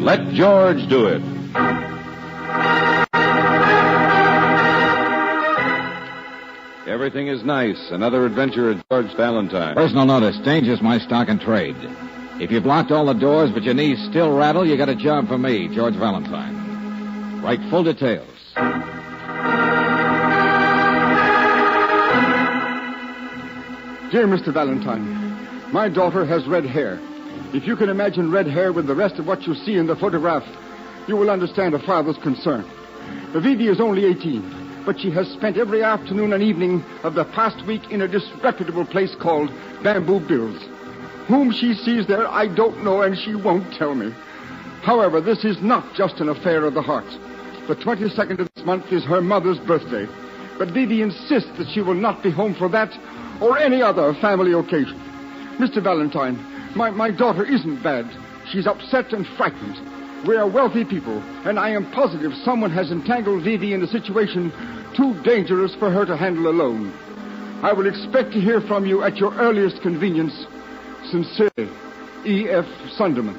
Let George do it. Everything is nice. Another adventure at George Valentine. Personal notice. Danger's my stock and trade. If you've locked all the doors but your knees still rattle, you got a job for me, George Valentine. Write full details. Dear Mr. Valentine, my daughter has red hair. If you can imagine red hair with the rest of what you see in the photograph, you will understand a father's concern. Vivi is only 18, but she has spent every afternoon and evening of the past week in a disreputable place called Bamboo Bill's. Whom she sees there, I don't know, and she won't tell me. However, this is not just an affair of the heart. The 22nd of this month is her mother's birthday, but Vivi insists that she will not be home for that or any other family occasion. Mr. Valentine, my daughter isn't bad. She's upset and frightened. We are wealthy people, and I am positive someone has entangled Vivi in a situation too dangerous for her to handle alone. I will expect to hear from you at your earliest convenience. Sincerely, E.F. Sunderman.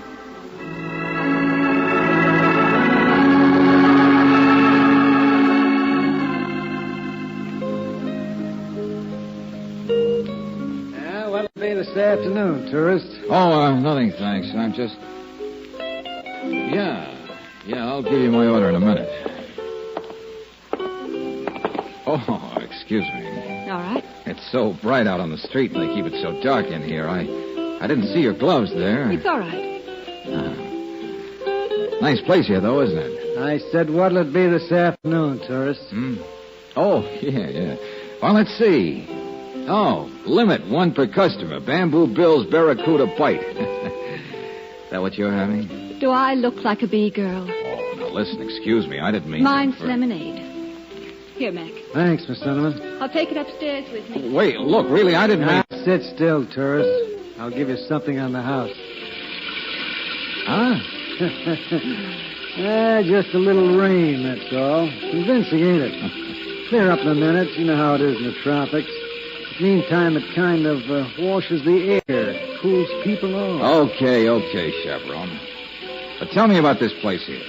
What'll be this afternoon, tourist? Nothing, thanks. I'm just... Yeah, I'll give you my order in a minute. Oh, excuse me. All right. It's so bright out on the street, and they keep it so dark in here. I didn't see your gloves there. It's all right. Nice place here, though, isn't it? I said, what'll it be this afternoon, tourist? Oh, yeah. Well, let's see. Oh, limit, one per customer. Bamboo Bill's Barracuda Bite. Is that what you're having? Do I look like a bee girl? Oh, now listen, excuse me. I didn't mean... Mine's lemonade. Here, Mac. Thanks, Miss Sunderman. I'll take it upstairs with me. Wait, look, really, I didn't mean... Now, sit still, tourist. I'll give you something on the house. Huh? Just a little rain, that's all. Convincing, ain't it? Clear up in a minute. You know how it is in the tropics. Meantime, it kind of washes the air, cools people off. Okay, Chaperone. But tell me about this place here.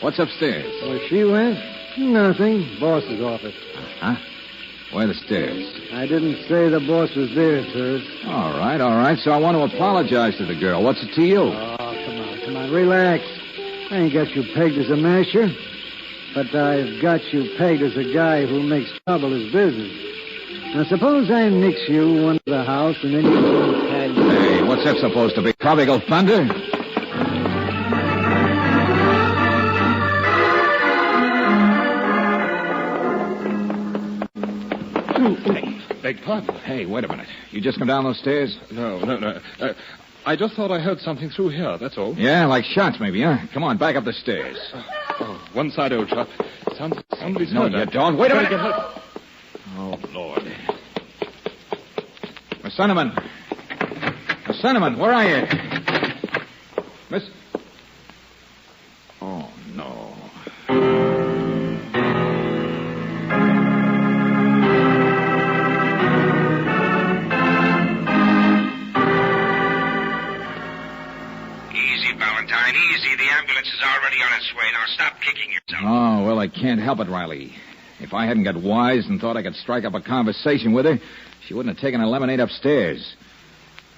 What's upstairs? Where she went? Nothing. Boss's office. Huh? Where are the stairs? I didn't say the boss was there, tourist. All right. So I want to apologize to the girl. What's it to you? Oh, come on. Relax. I ain't got you pegged as a masher. But I've got you pegged as a guy who makes trouble his business. Now, suppose I nix you one to the house, and then you go tag... Hey, what's that supposed to be? Tropical thunder? Beg pardon? Hey, wait a minute. You just come down those stairs? No. I just thought I heard something through here, that's all. Yeah, like shots maybe, huh? Come on, back up the stairs. One side, old chap. Somebody's No, hurt. you don't. Wait a minute. Get hurt. Oh, Lord. Miss Sunderman, where are you? Miss... Oh, no. Easy, Valentine, easy. The ambulance is already on its way. Now stop kicking yourself. Oh, well, I can't help it, Riley. If I hadn't got wise and thought I could strike up a conversation with her, she wouldn't have taken her lemonade upstairs.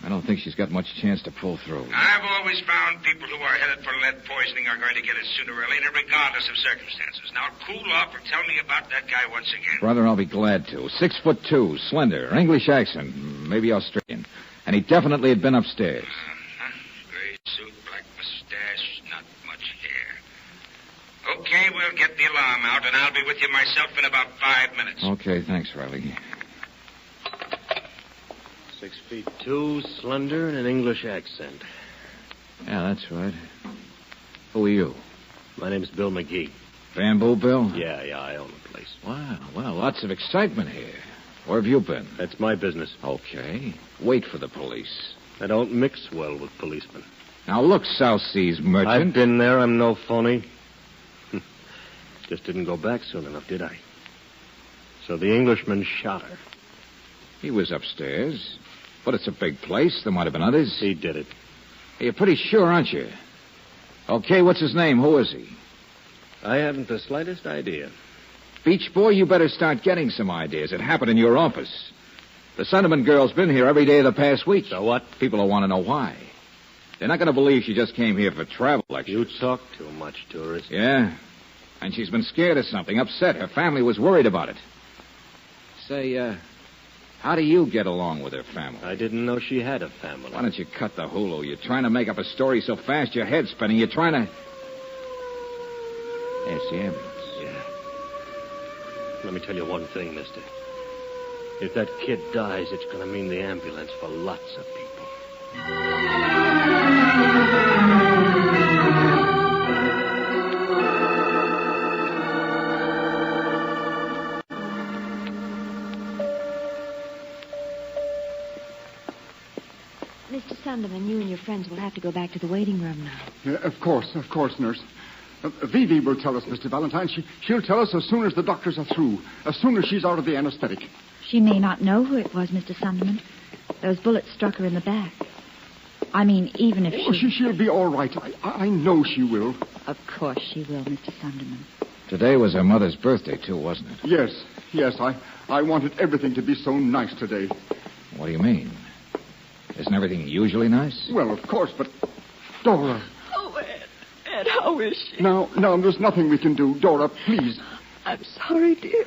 I don't think she's got much chance to pull through. I've always found people who are headed for lead poisoning are going to get it sooner or later, regardless of circumstances. Now, cool off or tell me about that guy once again. Brother, I'll be glad to. 6'2", slender, English accent, maybe Australian. And he definitely had been upstairs. Gray suit, black mustache, not much hair. Okay, we'll get the alarm out, and I'll be with you myself in about 5 minutes. Okay, thanks, Riley. 6'2", slender, and an English accent. Yeah, that's right. Who are you? My name's Bill McGee. Bamboo Bill? Yeah, I own the place. Wow, well, lots of excitement here. Where have you been? That's my business. Okay. Wait for the police. I don't mix well with policemen. Now, look, South Seas merchant. I've been there. I'm no phony. Just didn't go back soon enough, did I? So the Englishman shot her. He was upstairs. But it's a big place. There might have been others. He did it. Hey, you're pretty sure, aren't you? Okay, what's his name? Who is he? I haven't the slightest idea. Beach boy, you better start getting some ideas. It happened in your office. The Sunderman girl's been here every day of the past week. So what? People will want to know why. They're not going to believe she just came here for travel lectures. You talk too much, tourist. Yeah. And she's been scared of something, upset. Her family was worried about it. Say, how do you get along with her family? I didn't know she had a family. Why don't you cut the hulu? You're trying to make up a story so fast your head's spinning. You're trying to... There's the ambulance. Yeah. Let me tell you one thing, mister. If that kid dies, it's going to mean the ambulance for lots of people. Mr. Sunderman, you and your friends will have to go back to the waiting room now. Of course, nurse. Vivi will tell us, Mr. Valentine. She'll tell us as soon as the doctors are through, as soon as she's out of the anesthetic. She may not know who it was, Mr. Sunderman. Those bullets struck her in the back. I mean, even if She'll be all right. I know she will. Of course she will, Mr. Sunderman. Today was her mother's birthday, too, wasn't it? Yes. I wanted everything to be so nice today. What do you mean? Isn't everything usually nice? Well, of course, but... Dora. Oh, Ed, how is she? Now, there's nothing we can do. Dora, please. I'm sorry, dear.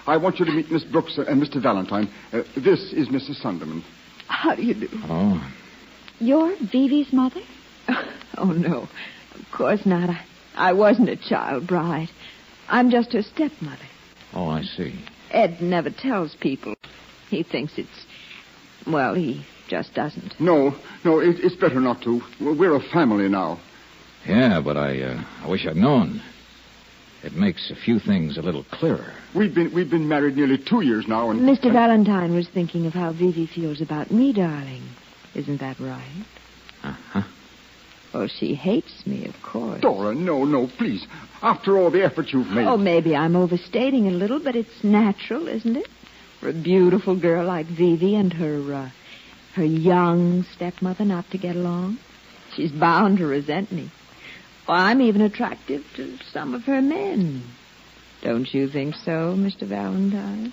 I want you to meet Miss Brooks and Mr. Valentine. This is Mrs. Sunderman. How do you do? Oh. You're Vivi's mother? Oh, no. Of course not. I wasn't a child bride. I'm just her stepmother. Oh, I see. Ed never tells people. He thinks it's... Well, he just doesn't. No, it's better not to. We're a family now. Yeah, but I wish I'd known. It makes a few things a little clearer. We've been married nearly 2 years now, and... Mr. Valentine was thinking of how Vivi feels about me, darling. Isn't that right? Uh-huh. Well, she hates me, of course. Dora, no, please. After all the effort you've made... Oh, maybe I'm overstating a little, but it's natural, isn't it? For a beautiful girl like Vivi and her young stepmother not to get along. She's bound to resent me. Well, I'm even attractive to some of her men. Don't you think so, Mr. Valentine?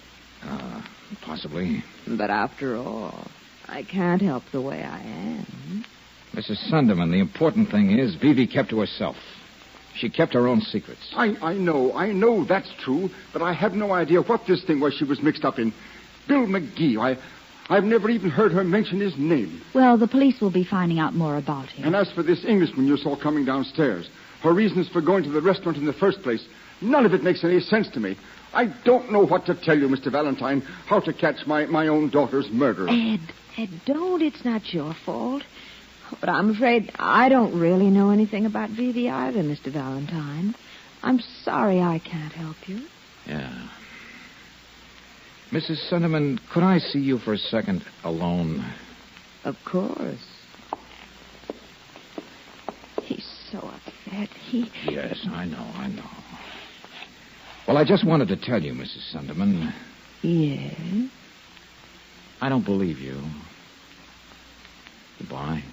Possibly. But after all, I can't help the way I am. Mrs. Sunderman, the important thing is Vivi kept to herself. She kept her own secrets. I know that's true, but I have no idea what this thing was she was mixed up in. Bill McGee, I've never even heard her mention his name. Well, the police will be finding out more about him. And as for this Englishman you saw coming downstairs, her reasons for going to the restaurant in the first place, none of it makes any sense to me. I don't know what to tell you, Mr. Valentine, how to catch my own daughter's murderer. Ed, don't. It's not your fault. But I'm afraid I don't really know anything about Vivi either, Mr. Valentine. I'm sorry I can't help you. Yeah. Mrs. Sunderman, could I see you for a second alone? Of course. He's so upset. Yes, I know. Well, I just wanted to tell you, Mrs. Sunderman. Yes? I don't believe you. Goodbye.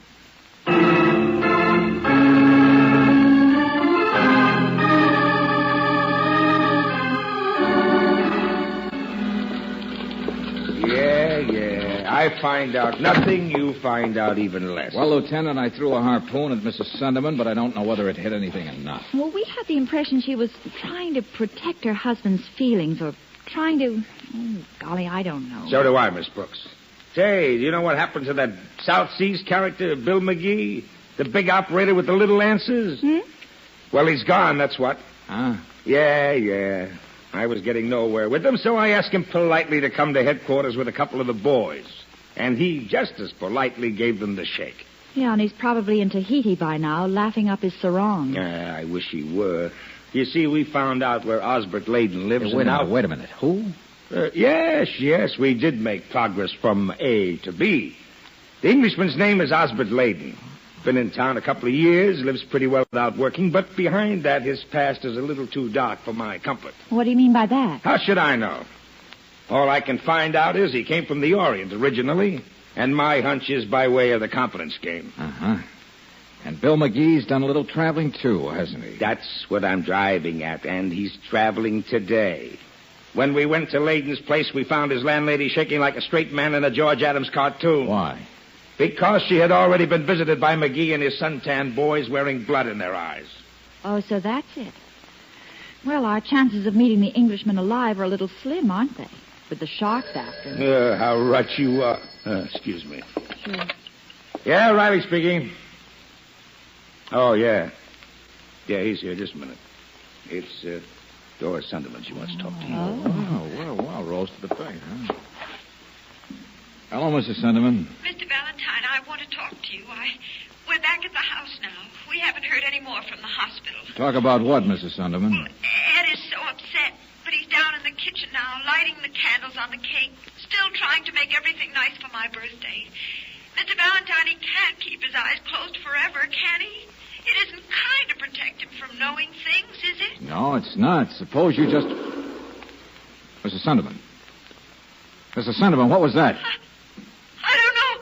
Yeah. I find out nothing, you find out even less. Well, Lieutenant, I threw a harpoon at Mrs. Sunderman, but I don't know whether it hit anything or not. Well, we had the impression she was trying to protect her husband's feelings or trying to... Oh, golly, I don't know. So do I, Miss Brooks. Say, do you know what happened to that South Seas character, Bill McGee? The big operator with the little answers? Well, he's gone, that's what. Huh? Yeah. I was getting nowhere with him, so I asked him politely to come to headquarters with a couple of the boys. And he just as politely gave them the shake. Yeah, and he's probably in Tahiti by now, laughing up his sarong. I wish he were. You see, we found out where Osbert Layden lives. Wait a minute. Who? Yes, we did make progress from A to B. The Englishman's name is Osbert Layden. Been in town a couple of years, lives pretty well without working, but behind that, his past is a little too dark for my comfort. What do you mean by that? How should I know? All I can find out is he came from the Orient originally, and my hunch is by way of the confidence game. Uh-huh. And Bill McGee's done a little traveling, too, hasn't he? That's what I'm driving at, and he's traveling today. When we went to Layden's place, we found his landlady shaking like a straight man in a George Adams cartoon. Why? Because she had already been visited by McGee and his suntan boys wearing blood in their eyes. Oh, so that's it. Well, our chances of meeting the Englishman alive are a little slim, aren't they? With the sharks after him. How right you are. Excuse me. Sure. Yeah, Riley speaking. Oh, yeah. Yeah, he's here. Just a minute. It's Doris Sunderland. She wants to talk to you. Oh, well, rose to the bait, huh? Hello, Mrs. Sunderland. Mr. Valentine, I want to talk to you. We're back at the house now. We haven't heard any more from the hospital. Talk about what, Mrs. Sunderland? Well, Ed is so upset, but he's down in the kitchen now, lighting the candles on the cake, still trying to make everything nice for my birthday. Mr. Valentine, he can't keep his eyes closed forever, can he? It isn't kind to protect him from knowing things, is it? No, it's not. Suppose you just... Mrs. Sunderland. Mrs. Sunderland, what was that? I don't know.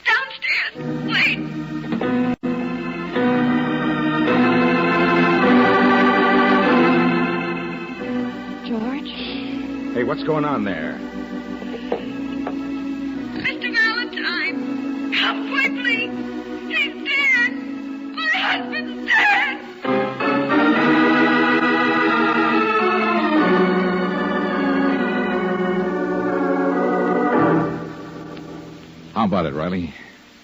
Downstairs. Wait. George? Hey, what's going on there? Mr. Valentine, come quickly. He's dead. My husband's dead. How about it, Riley?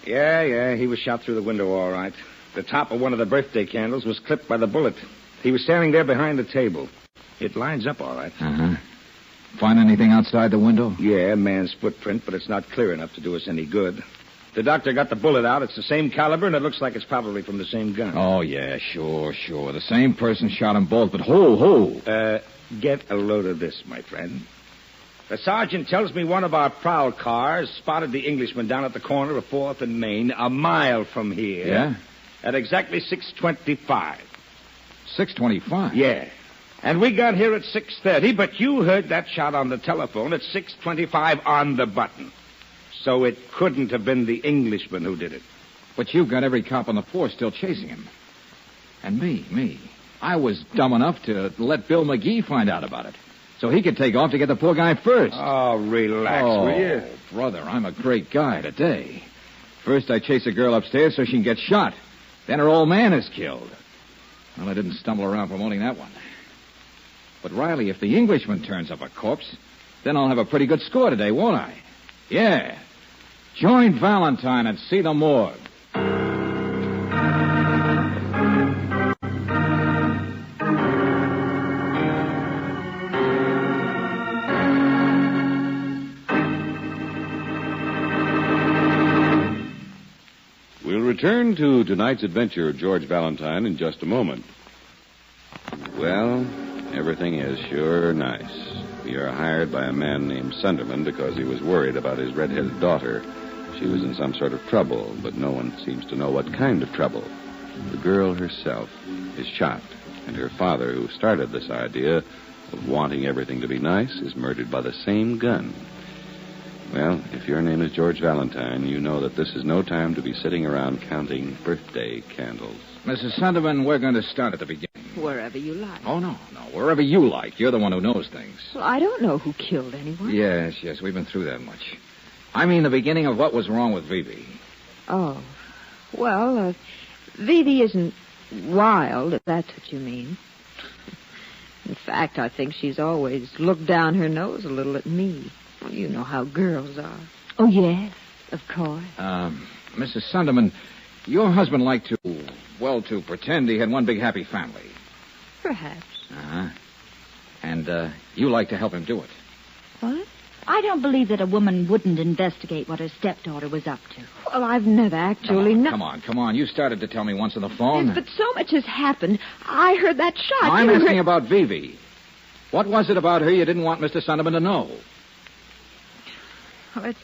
Yeah, he was shot through the window all right. The top of one of the birthday candles was clipped by the bullet. He was standing there behind the table. It lines up all right. Uh-huh. Find anything outside the window? Yeah, man's footprint, but it's not clear enough to do us any good. The doctor got the bullet out. It's the same caliber, and it looks like it's probably from the same gun. Oh, yeah, sure. The same person shot them both, but who? Get a load of this, my friend. The sergeant tells me one of our prowl cars spotted the Englishman down at the corner of 4th and Main, a mile from here. Yeah? At exactly 6:25. 6:25? Yeah. And we got here at 6:30, but you heard that shot on the telephone at 6:25 on the button. So it couldn't have been the Englishman who did it. But you've got every cop on the force still chasing him. And me. I was dumb enough to let Bill McGee find out about it. So he could take off to get the poor guy first. Oh, relax, will you? Brother, I'm a great guy today. First I chase a girl upstairs so she can get shot. Then her old man is killed. Well, I didn't stumble around promoting that one. But, Riley, if the Englishman turns up a corpse, then I'll have a pretty good score today, won't I? Yeah. Join Valentine and see the morgue. We'll return to tonight's adventure of George Valentine in just a moment. Well, everything is sure nice. We are hired by a man named Sunderland because he was worried about his red-headed daughter. She was in some sort of trouble, but no one seems to know what kind of trouble. The girl herself is shot, and her father, who started this idea of wanting everything to be nice, is murdered by the same gun. Well, if your name is George Valentine, you know that this is no time to be sitting around counting birthday candles. Mrs. Sunderland, we're going to start at the beginning. Wherever you like. Oh, no. Wherever you like. You're the one who knows things. Well, I don't know who killed anyone. Yes. We've been through that much. I mean the beginning of what was wrong with Vivi. Oh. Well, Vivi isn't wild, if that's what you mean. In fact, I think she's always looked down her nose a little at me. Well, you know how girls are. Oh, yes, of course. Mrs. Sunderland, your husband liked to pretend he had one big happy family. Perhaps. Uh-huh. And you like to help him do it. What? I don't believe that a woman wouldn't investigate what her stepdaughter was up to. Well, I've never actually... Come on. You started to tell me once on the phone. Yes, but so much has happened. I heard that shot. Now, I'm asking about Vivi. What was it about her you didn't want Mr. Sunderland to know? Well, it's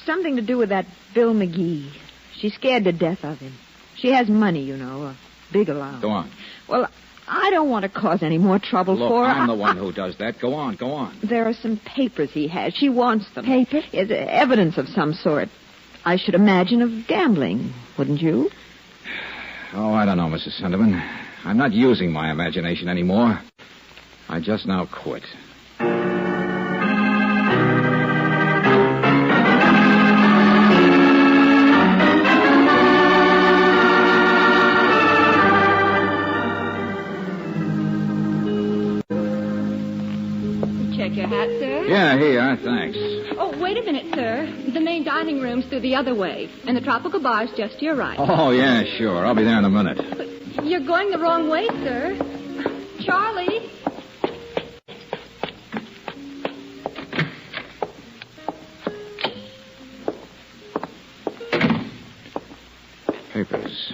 something to do with that Bill McGee. She's scared to death of him. She has money, you know, a big allowance. Go on. Well, I don't want to cause any more trouble for her. I'm the one who does that. Go on. There are some papers he has. She wants them. Papers? Yes, evidence of some sort. I should imagine of gambling, wouldn't you? Oh, I don't know, Mrs. Sunderman. I'm not using my imagination anymore. I just now quit. Check your hat, sir. Yeah, here you are. Thanks. Oh, wait a minute, sir. The main dining room's through the other way, and the tropical bar's just to your right. Oh, yeah, sure. I'll be there in a minute. But you're going the wrong way, sir. Charlie? Papers.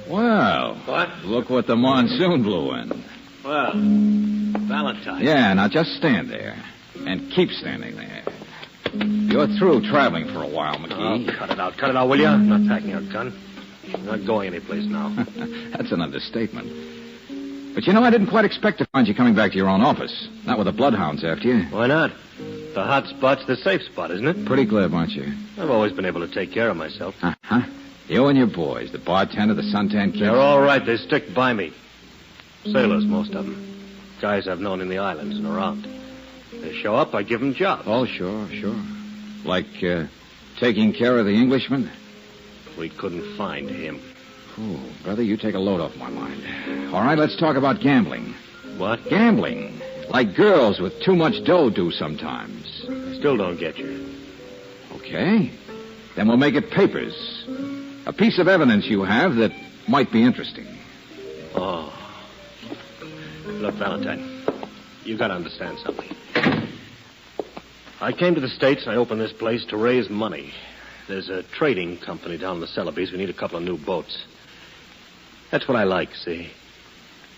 Well. What? Look what the monsoon blew in. Well, Valentine. Yeah, now just stand there. And keep standing there. You're through traveling for a while, McGee. Oh, cut it out. Cut it out, will you? I'm not packing a gun. I'm not going anyplace now. That's an understatement. But you know, I didn't quite expect to find you coming back to your own office. Not with the bloodhounds after you. Why not? The hot spot's the safe spot, isn't it? Pretty glib, aren't you? I've always been able to take care of myself. Uh-huh. You and your boys, the bartender, the suntan kids. They're all right. They stick by me. Sailors, most of them. Guys I've known in the islands and around. They show up, I give them jobs. Oh, sure. Like, taking care of the Englishman? We couldn't find him. Oh, brother, you take a load off my mind. All right, let's talk about gambling. What? Gambling. Like girls with too much dough do sometimes. Still don't get you. Okay. Then we'll make it papers. A piece of evidence you have that might be interesting. Oh. Look, Valentine, you got to understand something. I came to the States and I opened this place to raise money. There's a trading company down in the Celebes. We need a couple of new boats. That's what I like, see?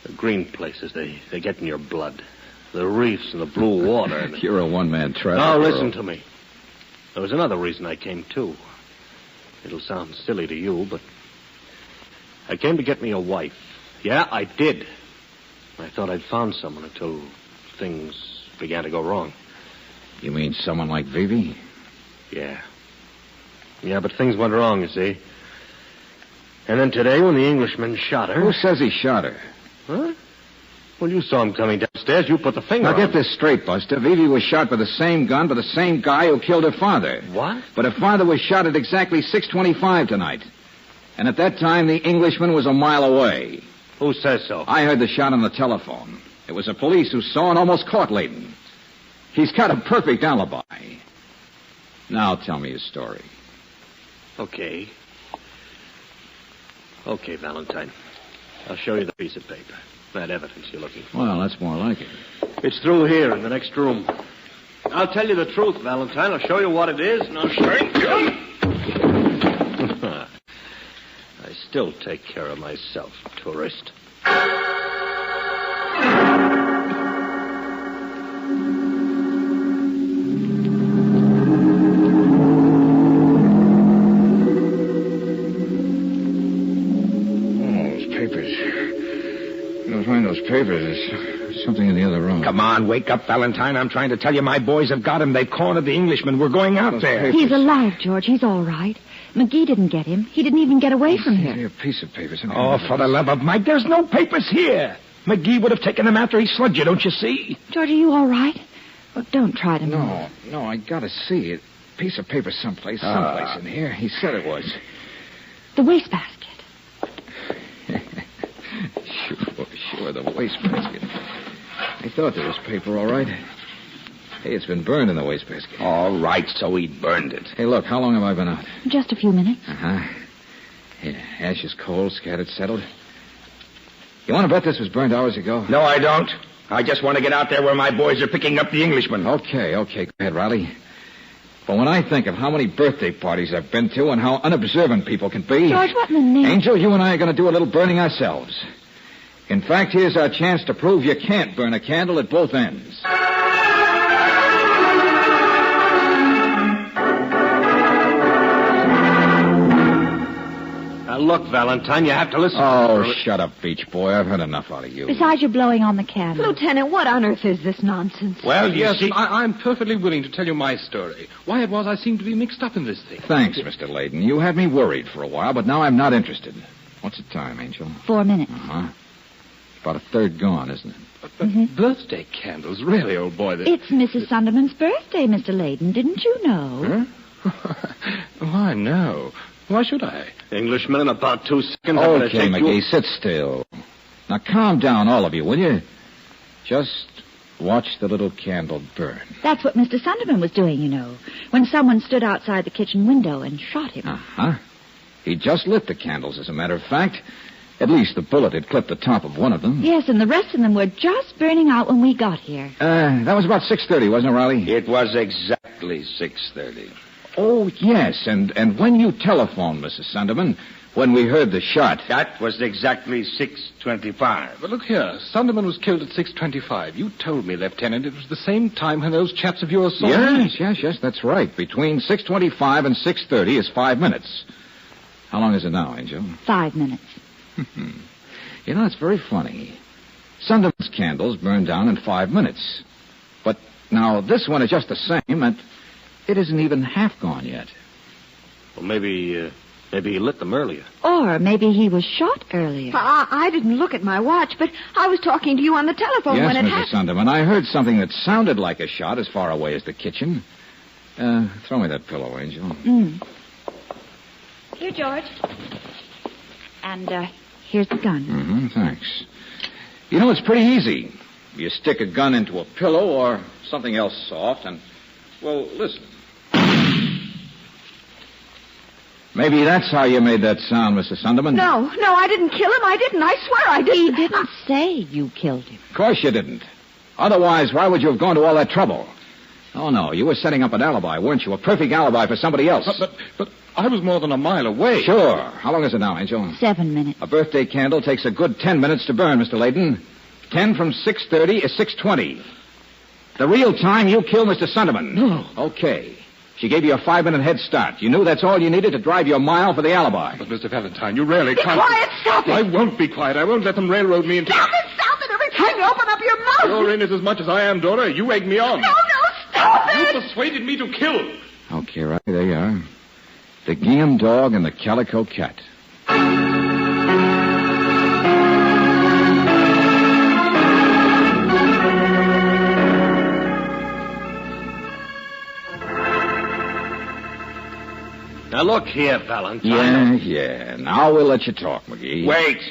The green places, they get in your blood. The reefs and the blue water. And You're a one-man traveler. Now, listen to me. There was another reason I came, too. It'll sound silly to you, but I came to get me a wife. Yeah, I did. I thought I'd found someone until things began to go wrong. You mean someone like Vivi? Yeah. Yeah, but things went wrong, you see. And then today, when the Englishman shot her... Who says he shot her? Huh? Well, you saw him coming downstairs. You put the finger Now, on get him. this straight, Buster. Vivi was shot with the same gun by the same guy who killed her father. What? But her father was shot at exactly 6:25 tonight. And at that time, the Englishman was a mile away. Who says so? I heard the shot on the telephone. It was the police who saw and almost caught Layton. He's got a perfect alibi. Now tell me his story. Okay. Okay, Valentine. I'll show you the piece of paper. That evidence you're looking for. Well, that's more like it. It's through here in the next room. I'll tell you the truth, Valentine. I'll show you what it is, and I'll show you... I still take care of myself, tourist. There's something in the other room. Come on, wake up, Valentine. I'm trying to tell you my boys have got him. They've cornered the Englishman. We're going out there. He's alive, George. He's all right. McGee didn't get him. He didn't even get away from here. A piece of paper. Oh, for the love of Mike, there's no papers here. McGee would have taken them after he slugged you, don't you see? George, are you all right? Oh, don't try to move. No, I gotta see it. Piece of paper someplace in here. He said it was. The wastebasket. Sure, the wastebasket. I thought there was paper, all right. Hey, it's been burned in the wastebasket. All right, so he burned it. Hey, look, how long have I been out? Just a few minutes. Uh-huh. Yeah, ashes cold, scattered, settled. You want to bet this was burned hours ago? No, I don't. I just want to get out there where my boys are picking up the Englishman. Okay. Go ahead, Riley. But when I think of how many birthday parties I've been to and how unobservant people can be... George, what in the name... Angel, you and I are going to do a little burning ourselves. In fact, here's our chance to prove you can't burn a candle at both ends. Now, look, Valentine, you have to listen. Oh, shut up, Beach Boy. I've heard enough out of you. Besides, you're blowing on the candle. Lieutenant, what on earth is this nonsense? Well, Yes, I'm perfectly willing to tell you my story. Why it was I seemed to be mixed up in this thing. Thanks, Mr. Layden. You had me worried for a while, but now I'm not interested. What's the time, Angel? 4 minutes. Uh-huh. About a third gone, isn't it? Birthday candles, really, old boy. It's Mrs. Sunderman's birthday, Mr. Layden. Didn't you know? Huh? Why, no. Why should I? Englishman, in about 2 seconds, I'm going to Okay, take McGee, you... sit still. Now, calm down, all of you, will you? Just watch the little candle burn. That's what Mr. Sunderman was doing, you know, when someone stood outside the kitchen window and shot him. Uh-huh. He just lit the candles, as a matter of fact. At least the bullet had clipped the top of one of them. Yes, and the rest of them were just burning out when we got here. That was about 6:30, wasn't it, Riley? It was exactly 6:30. Oh, yes, and when you telephoned, Mrs. Sunderman, when we heard the shot... That was exactly 6:25. But look here, Sunderman was killed at 6:25. You told me, Lieutenant, it was the same time when those chaps of yours saw me. Yes, that's right. Between 6:25 and 6:30 is 5 minutes. How long is it now, Angel? 5 minutes. You know, it's very funny. Sunderman's candles burned down in 5 minutes. But now this one is just the same, and it isn't even half gone yet. Well, maybe he lit them earlier. Or maybe he was shot earlier. I didn't look at my watch, but I was talking to you on the telephone Yes, when it Mrs. happened. Sunderman, I heard something that sounded like a shot as far away as the kitchen. Throw me that pillow, Angel. Here, George. And, here's the gun. Thanks. You know, it's pretty easy. You stick a gun into a pillow or something else soft and, well, listen. Maybe that's how you made that sound, Mrs. Sunderman. No, I didn't kill him. I didn't. I swear I didn't. He didn't say you killed him. Of course you didn't. Otherwise, why would you have gone to all that trouble? Oh, no, you were setting up an alibi, weren't you? A perfect alibi for somebody else. But I was more than a mile away. Sure. How long is it now, Angel? 7 minutes. A birthday candle takes a good 10 minutes to burn, Mr. Layden. 10 from 6:30 is 6:20. The real time you killed Mr. Sunderman. No. Okay. She gave you a 5-minute head start. You knew that's all you needed to drive your mile for the alibi. But, Mr. Valentine, you really Be can't... quiet, stop it. I won't be quiet. I won't let them railroad me into... Stop it every time you open up your mouth. You're in it as much as I am, Dora. You egg me on. No, stop it. You persuaded me to kill. Okay, right, there you are. The gingham dog and the calico cat. Now, look here, Valentine. Yeah. Now we'll let you talk, McGee. Wait.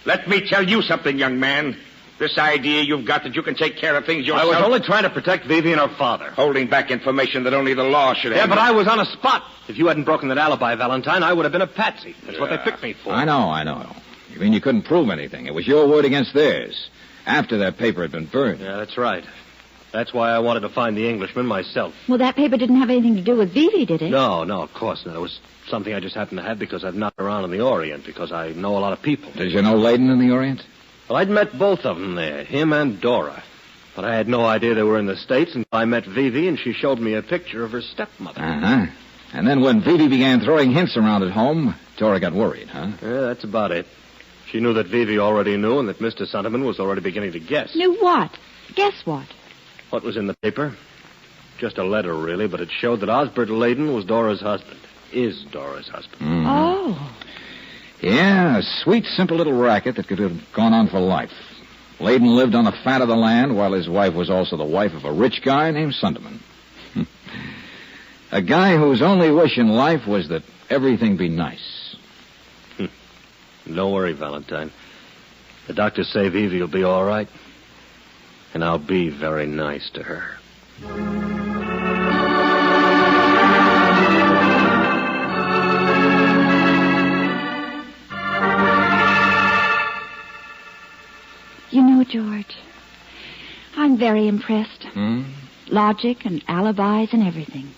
Let me tell you something, young man. This idea you've got that you can take care of things I yourself... was only trying to protect Vivi and her father. Holding back information that only the law should have. Yeah, but I was on a spot. If you hadn't broken that alibi, Valentine, I would have been a patsy. That's what they picked me for. I know. You mean you couldn't prove anything? It was your word against theirs. After that paper had been burned. Yeah, that's right. That's why I wanted to find the Englishman myself. Well, that paper didn't have anything to do with Vivi, did it? No, of course not. It was something I just happened to have because I've not around in the Orient, because I know a lot of people. Did you know Layden in the Orient? Well, I'd met both of them there, him and Dora. But I had no idea they were in the States until I met Vivi, and she showed me a picture of her stepmother. Uh-huh. And then when Vivi began throwing hints around at home, Dora got worried, huh? Yeah, that's about it. She knew that Vivi already knew and that Mr. Sunderman was already beginning to guess. Knew what? Guess what? What was in the paper? Just a letter, really, but it showed that Osbert Layden was Dora's husband. Is Dora's husband. Mm. Oh. Yeah, a sweet, simple little racket that could have gone on for life. Layden lived on the fat of the land while his wife was also the wife of a rich guy named Sunderman. A guy whose only wish in life was that everything be nice. Don't worry, Valentine. The doctors say Vivi will be all right. And I'll be very nice to her. You know, George, I'm very impressed. Hmm? Logic and alibis and everything.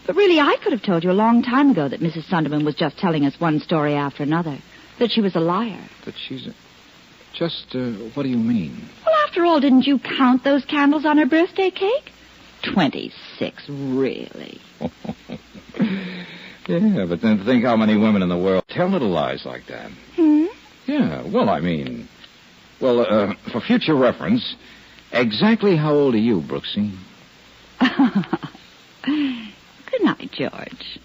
But really, I could have told you a long time ago that Mrs. Sunderman was just telling us one story after another. That she was a liar. That she's what do you mean? Well, after all, didn't you count those candles on her birthday cake? 26, really. Yeah, but then think how many women in the world tell little lies like that. Yeah, well, I mean... Well, for future reference, exactly how old are you, Brooksy? Good night, George.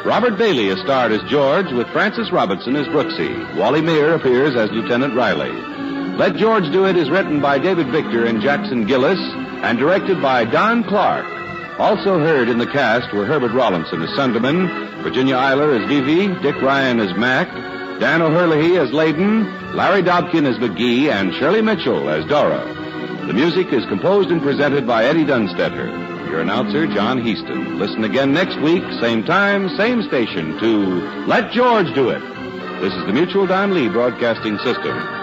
Robert Bailey is starred as George with Francis Robertson as Brooksy. Wally Meir appears as Lieutenant Riley. Let George Do It is written by David Victor and Jackson Gillis and directed by Don Clark. Also heard in the cast were Herbert Rawlinson as Sunderman, Virginia Eiler as Vivi, Dick Ryan as Mac, Dan O'Herlihy as Layden, Larry Dobkin as McGee, and Shirley Mitchell as Dora. The music is composed and presented by Eddie Dunstetter. Your announcer, John Heaston. Listen again next week, same time, same station, to Let George Do It. This is the Mutual Don Lee Broadcasting System.